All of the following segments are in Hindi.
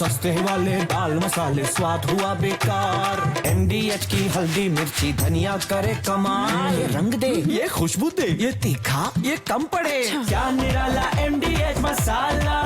सस्ते वाले दाल मसाले स्वाद हुआ बेकार। MDH की हल्दी मिर्ची धनिया करे कमाल। ये रंग दे, ये खुशबू दे, ये तीखा, ये कम पड़े। क्या निराला MDH मसाला।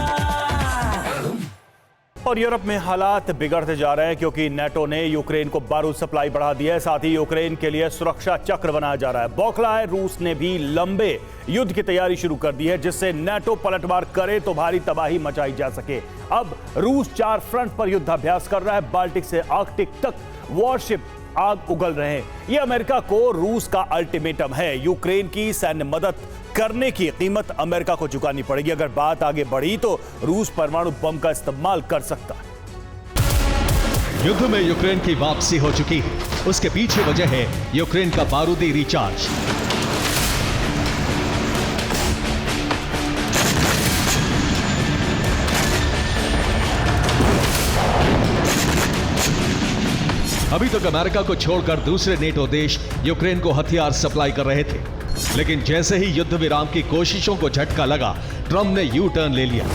और यूरोप में हालात बिगड़ते जा रहे हैं क्योंकि नेटो ने यूक्रेन को बारूद सप्लाई बढ़ा दी है। साथ ही यूक्रेन के लिए सुरक्षा चक्र बनाया जा रहा है। बौखला है, रूस ने भी लंबे युद्ध की तैयारी शुरू कर दी है जिससे नेटो पलटवार करे तो भारी तबाही मचाई जा सके। अब रूस 4 फ्रंट पर युद्धाभ्यास कर रहा है। बाल्टिक से आर्कटिक तक वॉरशिप आग उगल रहे हैं। यह अमेरिका को रूस का अल्टीमेटम है। यूक्रेन की सैन्य मदद करने की कीमत अमेरिका को चुकानी पड़ेगी। अगर बात आगे बढ़ी तो रूस परमाणु बम का इस्तेमाल कर सकता है। युद्ध में यूक्रेन की वापसी हो चुकी है। उसके पीछे वजह है यूक्रेन का बारूदी रिचार्ज। अभी तक अमेरिका को छोड़कर दूसरे नेटो देश यूक्रेन को हथियार सप्लाई कर रहे थे, लेकिन जैसे ही युद्ध विराम की कोशिशों को झटका लगा, ट्रंप ने यू टर्न ले लिया।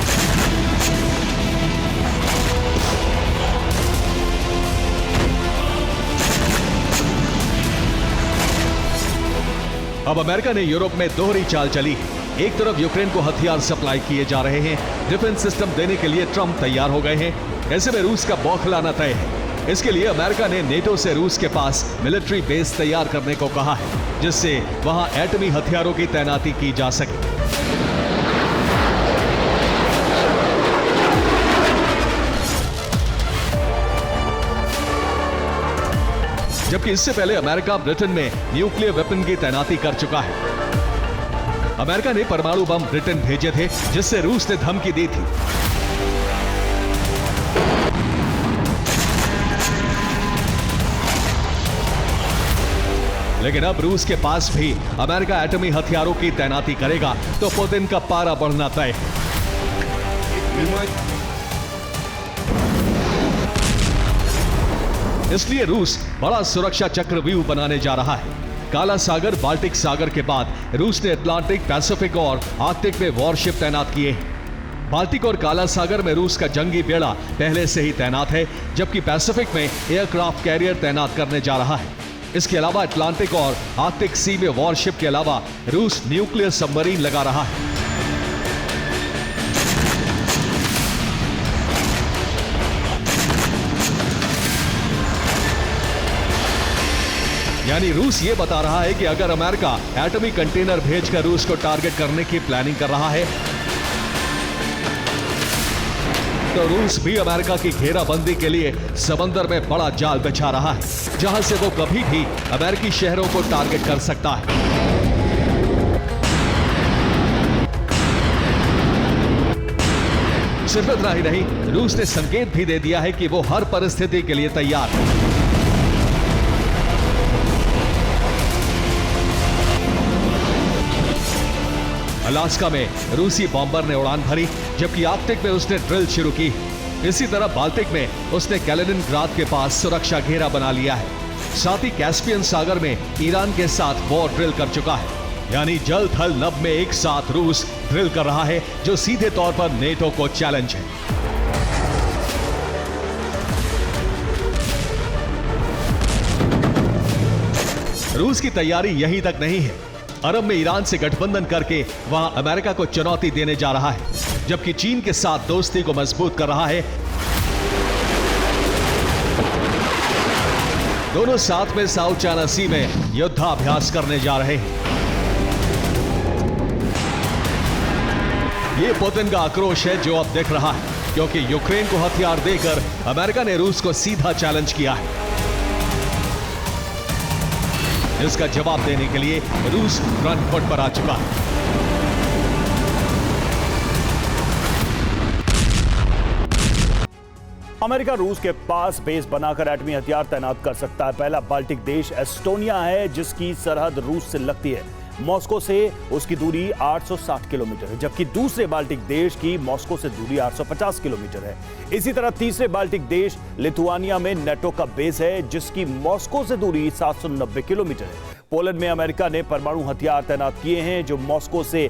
अब अमेरिका ने यूरोप में दोहरी चाल चली है। एक तरफ यूक्रेन को हथियार सप्लाई किए जा रहे हैं, डिफेंस सिस्टम देने के लिए ट्रंप तैयार हो गए हैं। ऐसे में रूस का बौखलाना तय है। इसके लिए अमेरिका ने नेटो से रूस के पास मिलिट्री बेस तैयार करने को कहा है, जिससे वहां एटमी हथियारों की तैनाती की जा सके। जबकि इससे पहले अमेरिका ब्रिटेन में न्यूक्लियर वेपन की तैनाती कर चुका है। अमेरिका ने परमाणु बम ब्रिटेन भेजे थे, जिससे रूस ने धमकी दी थी। लेकिन अब रूस के पास भी अमेरिका एटमी हथियारों की तैनाती करेगा तो पुतिन का पारा बढ़ना तय है। इसलिए रूस बड़ा सुरक्षा चक्रव्यूह बनाने जा रहा है। काला सागर, बाल्टिक सागर के बाद रूस ने अटलांटिक, पैसिफिक और आर्कटिक में वॉरशिप तैनात किए हैं। बाल्टिक और काला सागर में रूस का जंगी बेड़ा पहले से ही तैनात है, जबकि पैसिफिक में एयरक्राफ्ट कैरियर तैनात करने जा रहा है। इसके अलावा अटलांटिक और आर्कटिक सी में वॉरशिप के अलावा रूस न्यूक्लियर सबमरीन लगा रहा है। यानी रूस ये बता रहा है कि अगर अमेरिका एटमी कंटेनर भेजकर रूस को टारगेट करने की प्लानिंग कर रहा है तो रूस भी अमेरिका की घेराबंदी के लिए समंदर में बड़ा जाल बिछा रहा है, जहां से वो कभी भी अमेरिकी शहरों को टारगेट कर सकता है। सिर्फ इतना ही नहीं, रूस ने संकेत भी दे दिया है कि वो हर परिस्थिति के लिए तैयार है। अलास्का में रूसी बॉम्बर ने उड़ान भरी, जबकि आर्कटिक में उसने ड्रिल शुरू की। इसी तरह बाल्टिक में उसने कैलिनिनग्राद के पास सुरक्षा घेरा बना लिया है। साथ ही कैस्पियन सागर में ईरान के साथ वॉर ड्रिल कर चुका है। यानी जल थल नभ में एक साथ रूस ड्रिल कर रहा है, जो सीधे तौर पर नेटो को चैलेंज है। रूस की तैयारी यहीं तक नहीं है। अरब में ईरान से गठबंधन करके वहां अमेरिका को चुनौती देने जा रहा है, जबकि चीन के साथ दोस्ती को मजबूत कर रहा है। दोनों साथ में साउथ चाइना सी में युद्धाभ्यास करने जा रहे हैं। ये पुतिन का आक्रोश है जो अब दिख रहा है, क्योंकि यूक्रेन को हथियार देकर अमेरिका ने रूस को सीधा चैलेंज किया है। इसका जवाब देने के लिए रूस फ्रंट फुट पर आ चुका है। अमेरिका रूस के पास बेस बनाकर एटमी हथियार तैनात कर सकता है। पहला बाल्टिक देश एस्टोनिया है, जिसकी सरहद रूस से लगती है। मॉस्को से उसकी दूरी 860 किलोमीटर है, जबकि दूसरे बाल्टिक देश की मॉस्को से दूरी 850 किलोमीटर है। इसी तरह तीसरे बाल्टिक देश लिथुआनिया में नेटो का बेस है, जिसकी मॉस्को से दूरी 790 किलोमीटर है। पोलैंड में अमेरिका ने परमाणु हथियार तैनात किए हैं जो मॉस्को से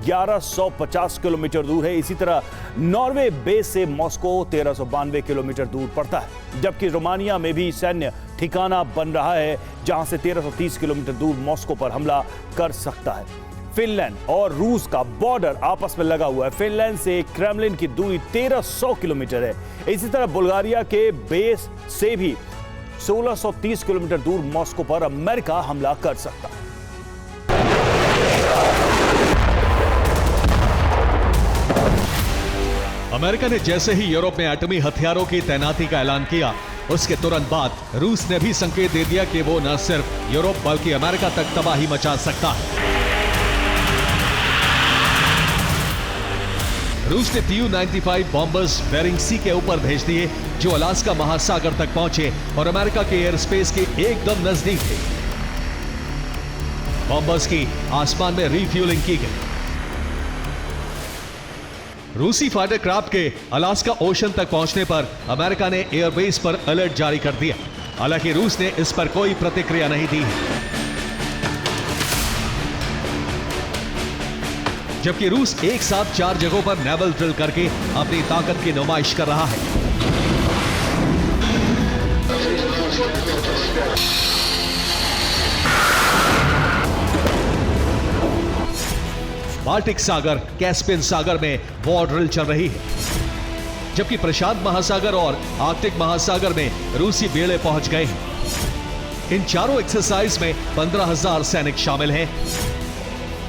1150 किलोमीटर दूर है। इसी तरह नॉर्वे बेस से मॉस्को 1392 किलोमीटर दूर पड़ता है, जबकि रोमानिया में भी सैन्य ठिकाना बन रहा है जहां से 1330 किलोमीटर दूर मॉस्को पर हमला कर सकता है। फिनलैंड और रूस का बॉर्डर आपस में लगा हुआ है। फिनलैंड से क्रेमलिन की दूरी 1300 किलोमीटर है। इसी तरह बुल्गारिया के बेस से भी 1630 किलोमीटर दूर मॉस्को पर अमेरिका हमला कर सकता है। अमेरिका ने जैसे ही यूरोप में एटमी हथियारों की तैनाती का ऐलान किया, उसके तुरंत बाद रूस ने भी संकेत दे दिया कि वो न सिर्फ यूरोप बल्कि अमेरिका तक तबाही मचा सकता है। रूस ने Tu-95 बॉम्बर्स बेरिंग सी के ऊपर भेज दिए जो अलास्का महासागर तक पहुंचे और अमेरिका के एयर स्पेस के एकदम नजदीक थे। बॉम्बर्स की आसमान में रिफ्यूलिंग की गई। रूसी फाइटर क्राफ्ट के अलास्का ओशन तक पहुंचने पर अमेरिका ने एयरबेस पर अलर्ट जारी कर दिया। हालांकि रूस ने इस पर कोई प्रतिक्रिया नहीं दी है, जबकि रूस एक साथ 4 जगहों पर नेवल ड्रिल करके अपनी ताकत की नुमाइश कर रहा है। बाल्टिक सागर, कैस्पियन सागर में वॉर ड्रिल चल रही है, जबकि प्रशांत महासागर और आर्कटिक महासागर में रूसी बेड़े पहुंच गए हैं। इन चारों एक्सरसाइज में 15,000 सैनिक शामिल हैं।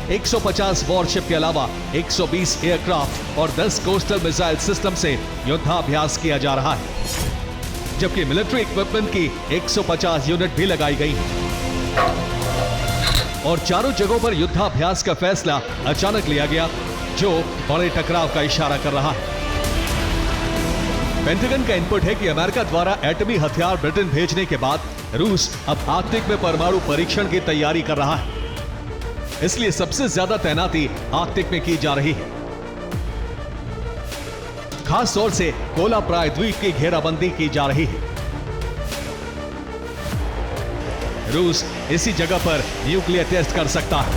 150 वॉरशिप के अलावा 120 एयरक्राफ्ट और 10 कोस्टल मिसाइल सिस्टम से युद्धाभ्यास किया जा रहा है, जबकि मिलिट्री इक्विपमेंट की 150 यूनिट भी लगाई गई है। और चारों जगहों पर युद्धाभ्यास का फैसला अचानक लिया गया, जो बड़े टकराव का इशारा कर रहा है। पेंटागन का इनपुट है कि अमेरिका द्वारा एटमी हथियार ब्रिटेन भेजने के बाद रूस अब आर्कटिक में परमाणु परीक्षण की तैयारी कर रहा है, इसलिए सबसे ज्यादा तैनाती आर्कटिक में की जा रही है। खास तौर से कोला प्राय द्वीप की घेराबंदी की जा रही है। रूस इसी जगह पर न्यूक्लियर टेस्ट कर सकता है।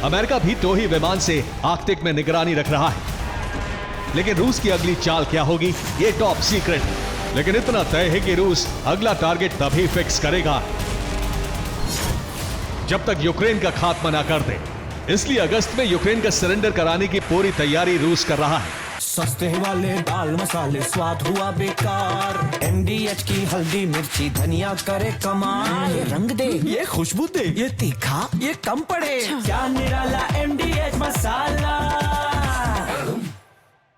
अमेरिका भी टोही विमान से आर्कटिक में निगरानी रख रहा है, लेकिन रूस की अगली चाल क्या होगी, ये टॉप सीक्रेट है। लेकिन इतना तय है कि रूस अगला टारगेट तभी फिक्स करेगा जब तक यूक्रेन का खात्मा ना कर दे। इसलिए अगस्त में यूक्रेन का सरेंडर कराने की पूरी तैयारी रूस कर रहा है। सस्ते वाले दाल मसाले स्वाद हुआ बेकार, MDH की हल्दी मिर्ची धनिया करे कमाल। ये रंग दे, ये खुशबू दे, ये तीखा, ये कम पड़े, क्या निराला MDH मसाला।